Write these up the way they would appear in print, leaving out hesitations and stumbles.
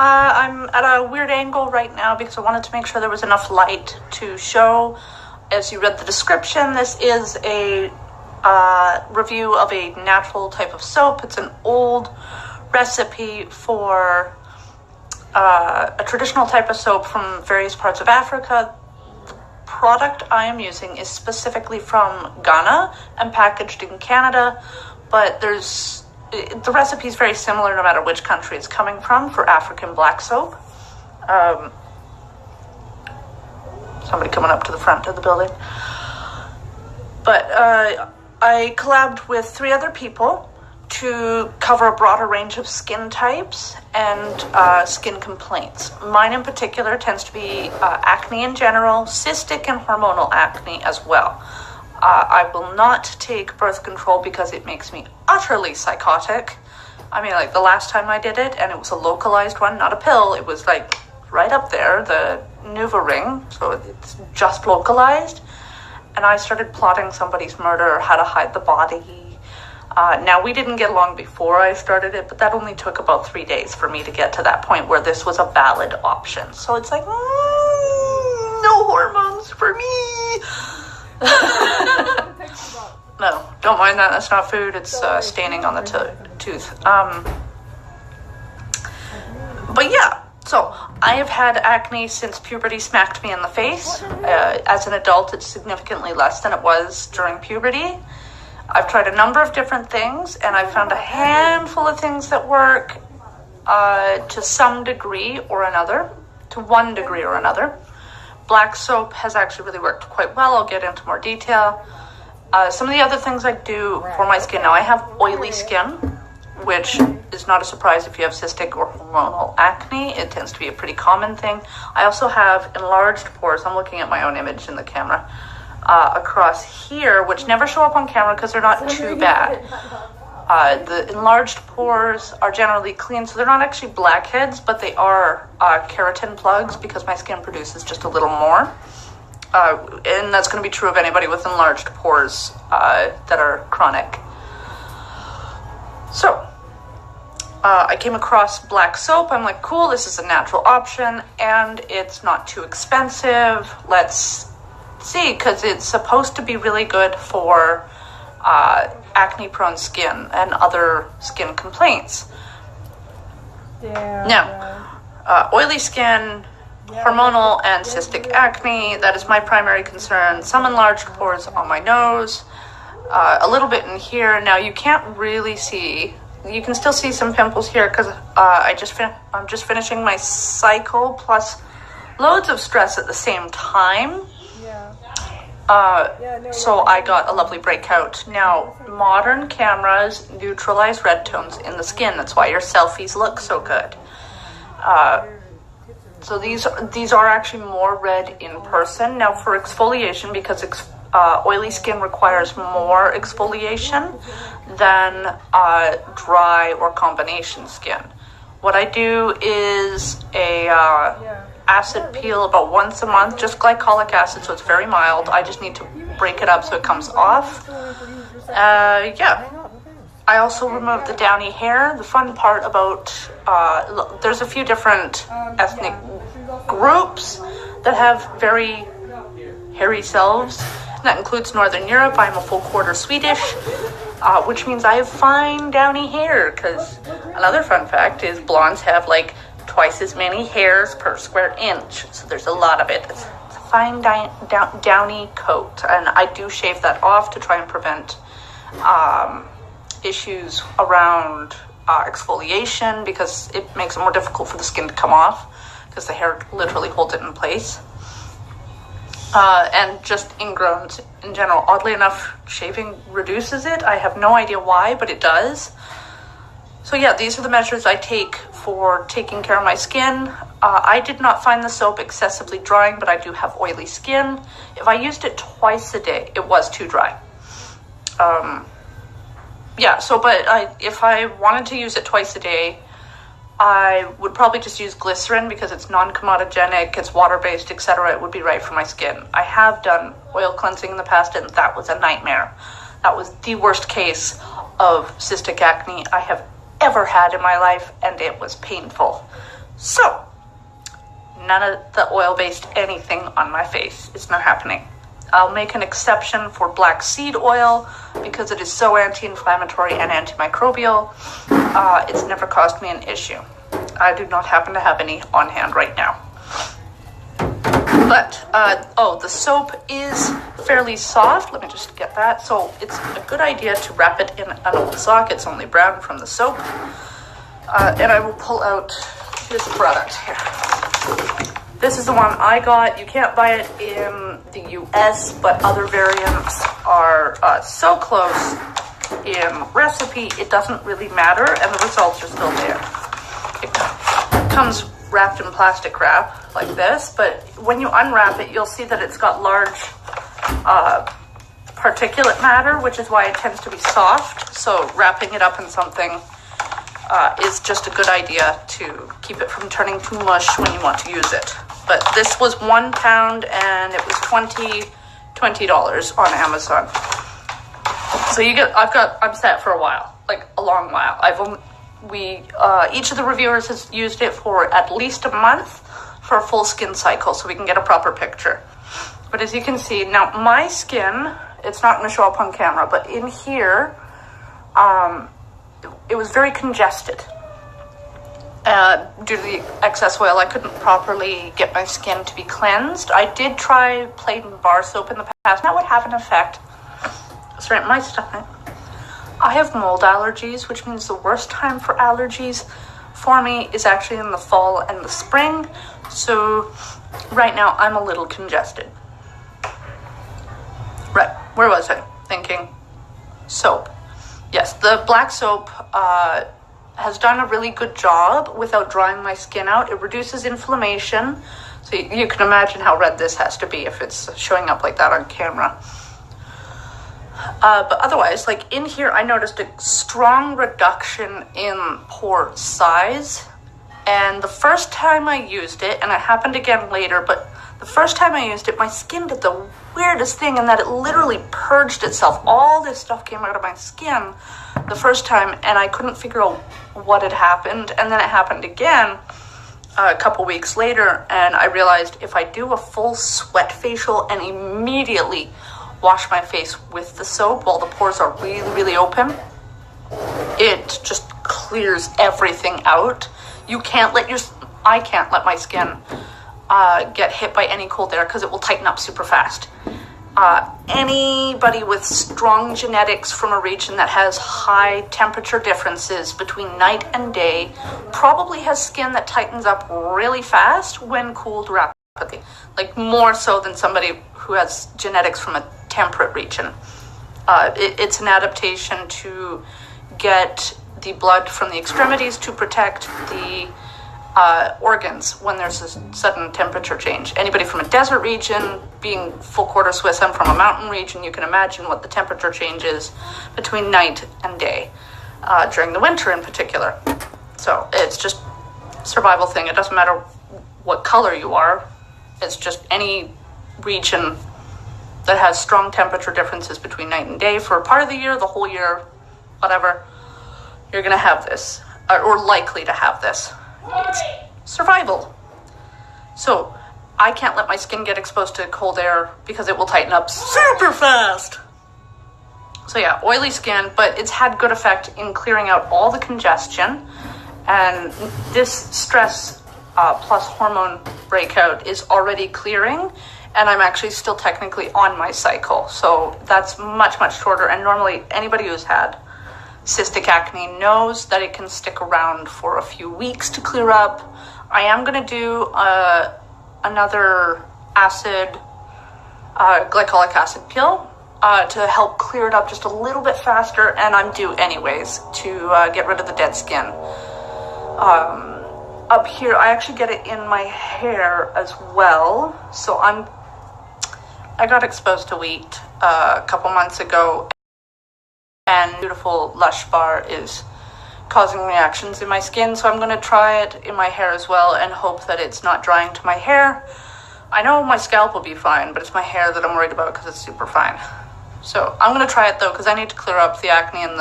I'm at a weird angle right now because I wanted to make sure there was enough light to show. As you read the description, this is a review of a natural type of soap. It's an old recipe for a traditional type of soap from various parts of Africa. The product I am using is specifically from Ghana and packaged in Canada, but the recipe is very similar no matter which country it's coming from for African black soap. Somebody coming up to the front of the building. But I collabed with 3 other people to cover a broader range of skin types and skin complaints. Mine in particular tends to be acne in general, cystic and hormonal acne as well. I will not take birth control because it makes me utterly psychotic. I mean, like the last time I did it, and it was a localized one, not a pill, it was like right up there, the NuvaRing, so it's just localized. And I started plotting somebody's murder, how to hide the body. Now, we didn't get along before I started it, but that only took about 3 days for me to get to that point where this was a valid option. So it's like, no hormones for me. No, don't mind that. That's not food. It's staining on the tooth. But yeah, so I have had acne since puberty smacked me in the face. As an adult, it's significantly less than it was during puberty. I've tried a number of different things, and I've found a handful of things that work to some degree or another, to one degree or another. Black soap has actually really worked quite well. I'll get into more detail. Some of the other things I do for my skin. Now, I have oily skin, which is not a surprise if you have cystic or hormonal acne. It tends to be a pretty common thing. I also have enlarged pores. I'm looking at my own image in the camera. Across here, which never show up on camera because they're not too bad. The enlarged pores are generally clean, so they're not actually blackheads, but they are keratin plugs because my skin produces just a little more. And that's going to be true of anybody with enlarged pores that are chronic. So, I came across black soap. I'm like, cool, this is a natural option, and it's not too expensive. Let's see, because it's supposed to be really good for acne-prone skin and other skin complaints. Now, oily skin, hormonal and cystic acne, that is my primary concern. Some enlarged pores on my nose, a little bit in here. Now, you can't really see, you can still see some pimples here because I'm just finishing my cycle plus loads of stress at the same time. So I got a lovely breakout. Now, modern cameras neutralize red tones in the skin. That's why your selfies look so good. So these are actually more red in person. Now, for exfoliation, because oily skin requires more exfoliation than dry or combination skin. What I do is a acid peel about once a month, just glycolic acid, so it's very mild. I just need to break it up so it comes off. Yeah. I also remove the downy hair. The fun part about, there's a few different ethnic groups that have very hairy selves. That includes Northern Europe. I'm a full quarter Swedish, which means I have fine downy hair, because another fun fact is blondes have like twice as many hairs per square inch, so there's a lot of it. It's a fine downy coat, and I do shave that off to try and prevent issues around exfoliation, because it makes it more difficult for the skin to come off because the hair literally holds it in place. And just ingrowns in general. Oddly enough, shaving reduces it. I have no idea why, but it does. So yeah, these are the measures I take for taking care of my skin. I did not find the soap excessively drying, but I do have oily skin. If I used it twice a day, it was too dry. Yeah, so, but if I wanted to use it twice a day, I would probably just use glycerin because it's non-comedogenic, it's water-based, etc. It would be right for my skin. I have done oil cleansing in the past, and that was a nightmare. That was the worst case of cystic acne I have ever had in my life, and it was painful. So, none of the oil-based anything on my face. It's not happening. I'll make an exception for black seed oil because it is so anti-inflammatory and antimicrobial. It's never caused me an issue. I do not happen to have any on hand right now. But, the soap is fairly soft. Let me just get that. So it's a good idea to wrap it in an old sock. It's only brown from the soap. And I will pull out this product here. This is the one I got. You can't buy it in the US, but other variants are so close in recipe, it doesn't really matter, and the results are still there. It comes wrapped in plastic wrap like this, but when you unwrap it, you'll see that it's got large particulate matter, which is why it tends to be soft. So wrapping it up in something is just a good idea to keep it from turning to mush when you want to use it. But this was £1 and it was $20 on Amazon. So I'm set for a while, like a long while. Each of the reviewers has used it for at least a month for a full skin cycle, so we can get a proper picture. But as you can see, now my skin, it's not going to show up on camera, but in here, it was very congested. Due to the excess oil, I couldn't properly get my skin to be cleansed. I did try plain bar soap in the past. That would have an effect. Sorry, my stomach. I have mold allergies, which means the worst time for allergies for me is actually in the fall and the spring. So right now I'm a little congested. Right, where was I? Thinking soap. Yes, the black soap has done a really good job without drying my skin out. It reduces inflammation. So you can imagine how red this has to be if it's showing up like that on camera. But otherwise, like in here, I noticed a strong reduction in pore size. And the first time I used it, and it happened again later, but the first time I used it, my skin did the weirdest thing in that it literally purged itself. All this stuff came out of my skin the first time, and I couldn't figure out what had happened. And then it happened again a couple weeks later, and I realized if I do a full sweat facial and immediately wash my face with the soap while the pores are really, really open, it just clears everything out. I can't let my skin get hit by any cold air because it will tighten up super fast. Anybody with strong genetics from a region that has high temperature differences between night and day probably has skin that tightens up really fast when cooled rapidly. Like more so than somebody who has genetics from a temperate region. It's an adaptation to get the blood from the extremities to protect the organs when there's a sudden temperature change. Anybody from a desert region, being full quarter Swiss, I'm from a mountain region, you can imagine what the temperature change is between night and day, during the winter in particular. So it's just a survival thing. It doesn't matter what color you are. It's just any region that has strong temperature differences between night and day for a part of the year, the whole year, whatever, you're going to have this, or likely to have this. It's survival. So I can't let my skin get exposed to cold air because it will tighten up super fast. So yeah, oily skin, but it's had good effect in clearing out all the congestion. And this stress plus hormone breakout is already clearing. And I'm actually still technically on my cycle. So that's much, much shorter. And normally anybody who's had cystic acne knows that it can stick around for a few weeks to clear up. I am going to do another glycolic acid pill to help clear it up just a little bit faster. And I'm due anyways to get rid of the dead skin. Up here, I actually get it in my hair as well. So I got exposed to wheat a couple months ago, and beautiful Lush bar is causing reactions in my skin, so I'm going to try it in my hair as well and hope that it's not drying to my hair. I know my scalp will be fine, but it's my hair that I'm worried about because it's super fine. So I'm going to try it though because I need to clear up the acne and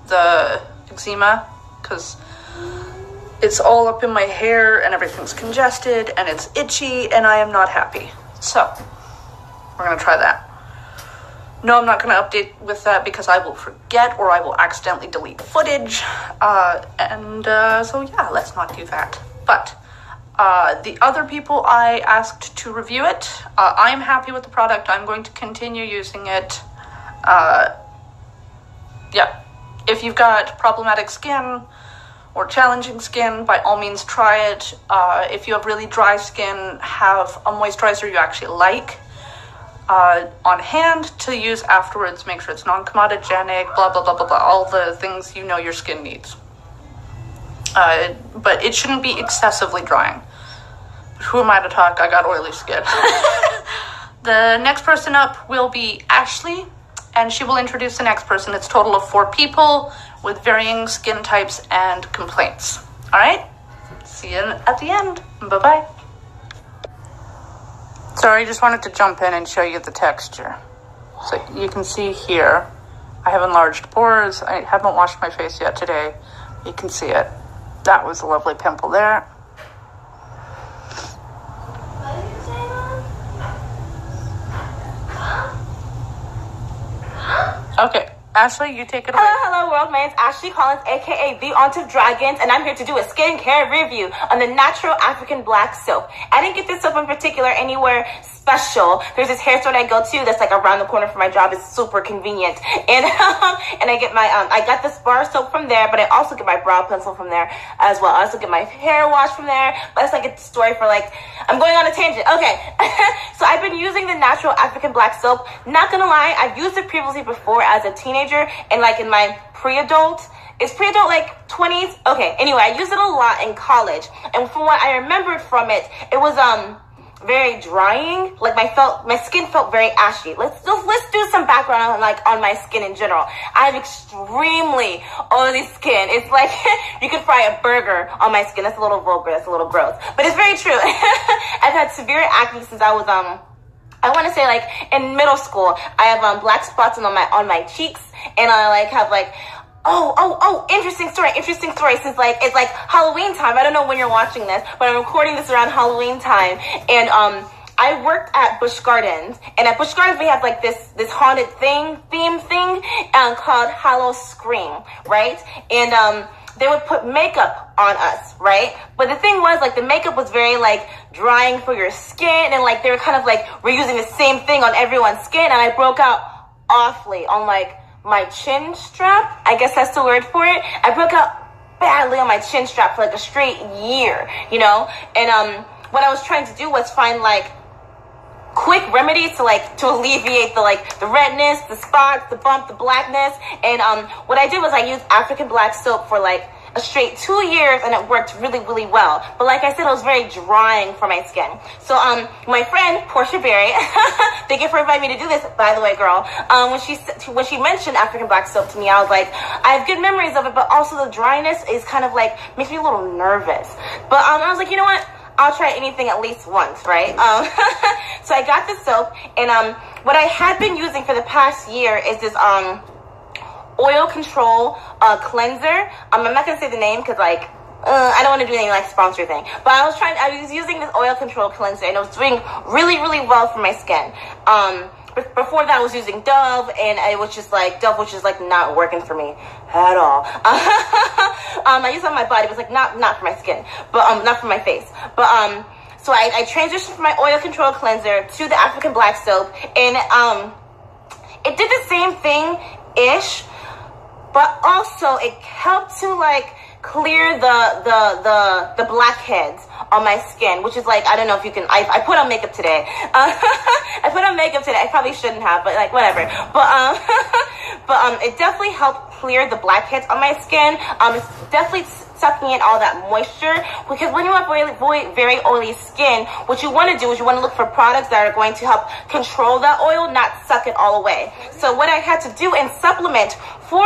the eczema because it's all up in my hair and everything's congested and it's itchy and I am not happy. So we're going to try that. No, I'm not going to update with that because I will forget or I will accidentally delete footage. So yeah, let's not do that. But the other people I asked to review it, I'm happy with the product. I'm going to continue using it. Yeah, if you've got problematic skin or challenging skin, by all means try it. If you have really dry skin, have a moisturizer you actually like on hand to use afterwards. Make sure it's non-comedogenic, blah, blah, blah, blah, blah, all the things you know your skin needs. But it shouldn't be excessively drying. Who am I to talk? I got oily skin. The next person up will be Ashley, and she will introduce the next person. It's a total of 4 people with varying skin types and complaints. All right? See you at the end. Bye-bye. Sorry, I just wanted to jump in and show you the texture. So you can see here, I have enlarged pores. I haven't washed my face yet today. You can see it. That was a lovely pimple there. Okay, Ashley, you take it away. Hello world, my name's Ashley Collins, aka The Aunt of Dragons, and I'm here to do a skincare review on the Natural African Black Soap. I didn't get this soap in particular anywhere special. There's this hair store that I go to that's like around the corner from my job. It's super convenient. And and I get my I got this bar soap from there, but I also get my brow pencil from there as well. I also get my hair wash from there. But that's like a story for like, I'm going on a tangent. Okay. So I've been using the Natural African Black Soap. Not gonna lie, I've used it previously before as a teenager and like in my pre-adult. Is pre-adult like 20s? Okay, anyway, I used it a lot in college. And from what I remembered from it, it was very drying. Like my skin felt very ashy. Let's do some background on my skin in general. I have extremely oily skin. It's like you could fry a burger on my skin. That's a little vulgar, that's a little gross, but it's very true. I've had severe acne since I was I want to say like in middle school. I have black spots on my cheeks, and I like have like interesting story since like it's like Halloween time. I don't know when you're watching this, but I'm recording this around Halloween time. And I worked at Busch Gardens, and at Busch Gardens we have like this haunted theme thing called Hallow Scream, right? And they would put makeup on us, right? But the thing was, like, the makeup was very, like, drying for your skin, and, like, they were kind of, like, reusing the same thing on everyone's skin, and I broke out awfully on, like, my chin strap. I guess that's the word for it. I broke out badly on my chin strap for, like, a straight year, you know? And what I was trying to do was find, like, quick remedies to alleviate the redness, the spots, the bump, the blackness. And what I did was I used African Black Soap for like a straight 2 years, and it worked really, really well. But like I said, it was very drying for my skin. So my friend Portia Berry, thank you for inviting me to do this, by the way, girl. When she mentioned African Black Soap to me, I was like, I have good memories of it, but also the dryness is kind of like makes me a little nervous. But I was like, you know what? I'll try anything at least once, right? So I got this soap, and what I had been using for the past year is this oil control cleanser. I'm not gonna say the name because like I don't want to do any like sponsor thing. But I was using this oil control cleanser, and it was doing really, really well for my skin. Before that, I was using Dove, and it was just like Dove was just like not working for me at all. I used it on my body, but it was like not for my skin, but not for my face. But so I transitioned from my oil control cleanser to the African Black Soap, and it did the same thing ish, but also it helped to like clear the blackheads on my skin, which is like, I don't know if you can, I put on makeup today. I put on makeup today. I probably shouldn't have, but like whatever. But it definitely helped clear the blackheads on my skin. It's definitely sucking in all that moisture, because when you have very oily skin, what you want to do is you want to look for products that are going to help control that oil, not suck it all away. So what I had to do and supplement for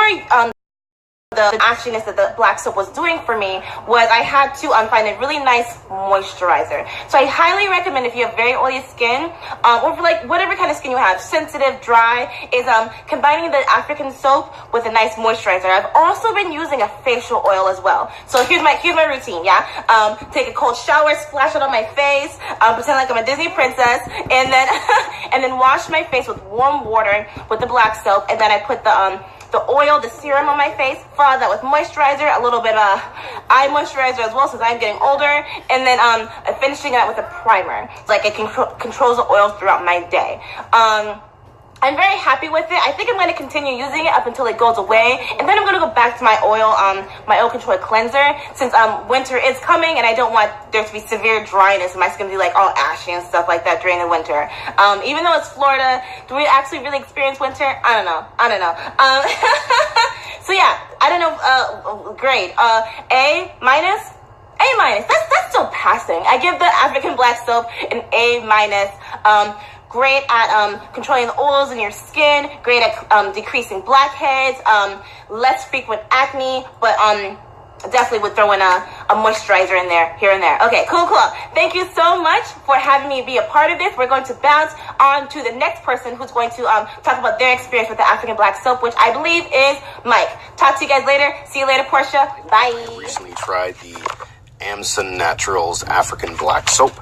the actioniness that the black soap was doing for me was I had to find a really nice moisturizer. So I highly recommend, if you have very oily skin, or for like whatever kind of skin you have, sensitive, dry, is combining the African soap with a nice moisturizer. I've also been using a facial oil as well. So here's my routine, yeah? Take a cold shower, splash it on my face, pretend like I'm a Disney princess, and then and then wash my face with warm water with the black soap, and then I put the oil, the serum on my face, follow that with moisturizer, a little bit of eye moisturizer as well since I'm getting older, and then finishing that with a primer. Like it controls the oils throughout my day. I'm very happy with it. I think I'm going to continue using it up until it goes away, and then I'm going to go back to my oil control cleanser since winter is coming and I don't want there to be severe dryness and my skin to be like all ashy and stuff like that during the winter. Even though it's Florida, do we actually really experience winter? I don't know. So yeah, I don't know. Grade A minus. A minus. That's still passing. I give the African black soap an A minus. Great at controlling the oils in your skin, great at decreasing blackheads, less frequent acne, but definitely would throw in a moisturizer in there, here and there. Okay, cool. Thank you so much for having me be a part of this. We're going to bounce on to the next person who's going to talk about their experience with the African black soap, which I believe is Mike. Talk to you guys later. See you later, Portia. Bye. I recently tried the Amson Naturals African Black Soap.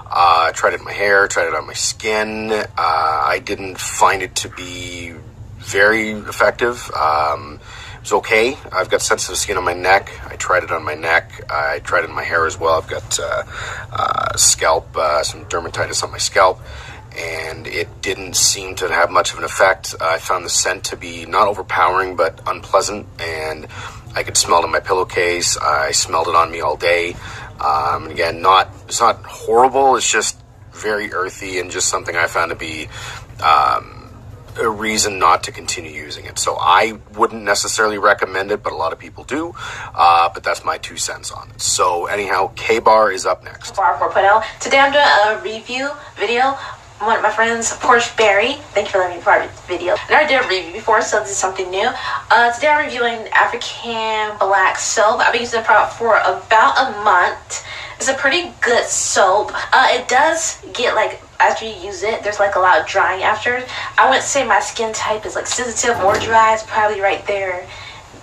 I tried it in my hair, tried it on my skin. I didn't find it to be very effective. It was okay. I've got sensitive skin on my neck. I tried it on my neck. I tried it in my hair as well. I've got some dermatitis on my scalp, and it didn't seem to have much of an effect. I found the scent to be not overpowering, but unpleasant, and I could smell it in my pillowcase. I smelled it on me all day. And again, it's not horrible. It's just very earthy and just something I found to be a reason not to continue using it. So I wouldn't necessarily recommend it, but a lot of people do. But that's my 2 cents on it. So anyhow, K-Bar is up next. Bar 4.0. Today I'm doing a review video. One of my friends, Porsche Berry. Thank you for letting me be part of the video. I never did a review before, so this is something new. Today I'm reviewing African Black Soap. I've been using the product for about a month. It's a pretty good soap. It does get like, after you use it, there's like a lot of drying after. I wouldn't say my skin type is like sensitive or dry. It's probably right there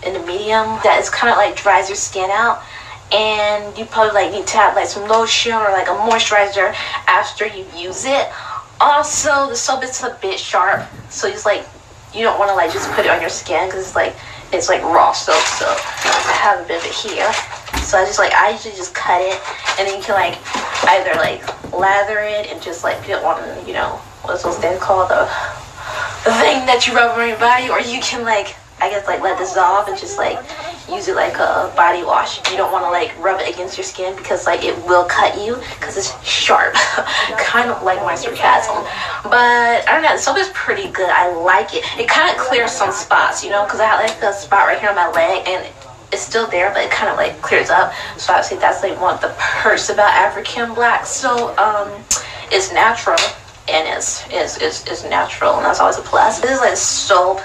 in the medium. That is kind of like dries your skin out. And you probably like need to have like some lotion or like a moisturizer after you use it. Also, the soap is a bit sharp, so it's like you don't want to like just put it on your skin because it's like raw soap. So I have a bit of it here. So I usually just cut it, and then you can like either like lather it and just like put it on, you know, what's those things called, the thing that you rub on your body, or you can like, I guess, like let this dissolve and just like use it like a body wash. You don't want to like rub it against your skin because like it will cut you because it's sharp. Kind of like my sarcasm, but I don't know, the soap is pretty good. I like it. It kind of clears some spots, you know, because I have like a spot right here on my leg and it's still there, but it kind of like clears up. So I would say that's like one of the perks about African Black. So it's natural and it's natural, and that's always a plus. This is like soap.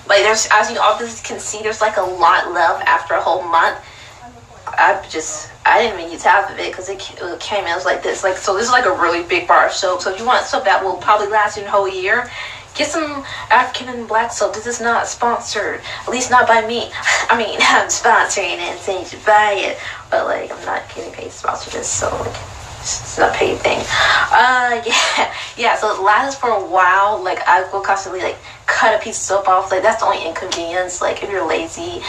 Like there's, as you obviously can see, there's like a lot left after a whole month. I didn't even use half of it because it came in, it was like this. Like, so this is like a really big bar of soap. So if you want soap that will probably last you a whole year, get some African Black soap. This is not sponsored, at least not by me. I mean, I'm sponsoring it and saying you should buy it, but like I'm not getting paid to sponsor this, so like it's not a paid thing. Yeah. So it lasts for a while. Like I will constantly like cut a piece of soap off. Like that's the only inconvenience. Like if you're lazy,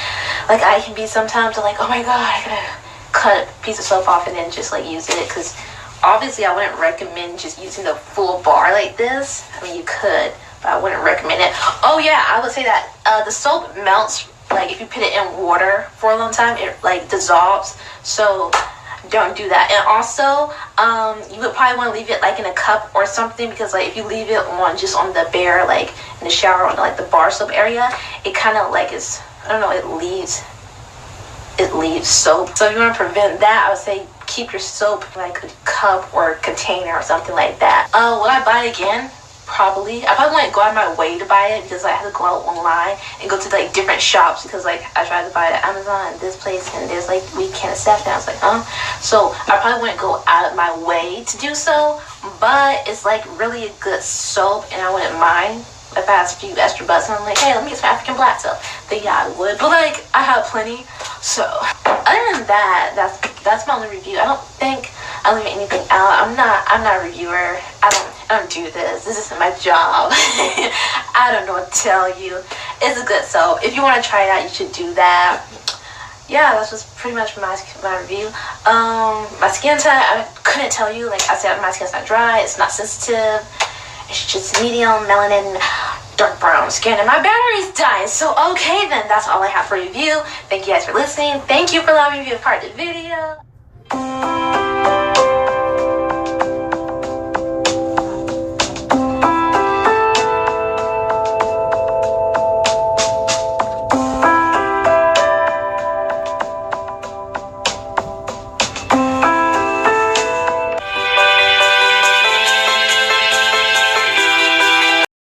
like I can be sometimes. I'm like, oh my god, I gotta cut a piece of soap off and then just like use it, because obviously I wouldn't recommend just using the full bar like this. I mean, you could, but I wouldn't recommend it. Oh yeah, I would say that the soap melts. Like if you put it in water for a long time, it like dissolves. So don't do that. And also you would probably want to leave it like in a cup or something, because like if you leave it just on the bare, like in the shower on like the bar soap area, it kind of like is, I don't know, it leaves soap. So if you want to prevent that, I would say keep your soap in like a cup or a container or something like that. Would I buy it again? I probably wouldn't go out of my way to buy it because I had to go out online and go to like different shops because like I tried to buy it at Amazon and this place and there's like we can't accept it. I was like, so I probably wouldn't go out of my way to do so, but it's like really a good soap and I wouldn't mind if I had a few extra bucks and I'm like, hey, let me get some African black soap. Then yeah, I would, but like I have plenty. So other than that, that's my only review. I don't think I'm leaving anything out. I'm not a reviewer. I don't do this. This isn't my job. I don't know what to tell you. It's a good soap. If you want to try it out, you should do that. Yeah, that's just pretty much my review. My skin type, I couldn't tell you. Like I said, my skin's not dry. It's not sensitive. It's just medium melanin, dark brown skin, and my battery's dying. So okay, then that's all I have for review. Thank you guys for listening. Thank you for allowing me to be a part of the video.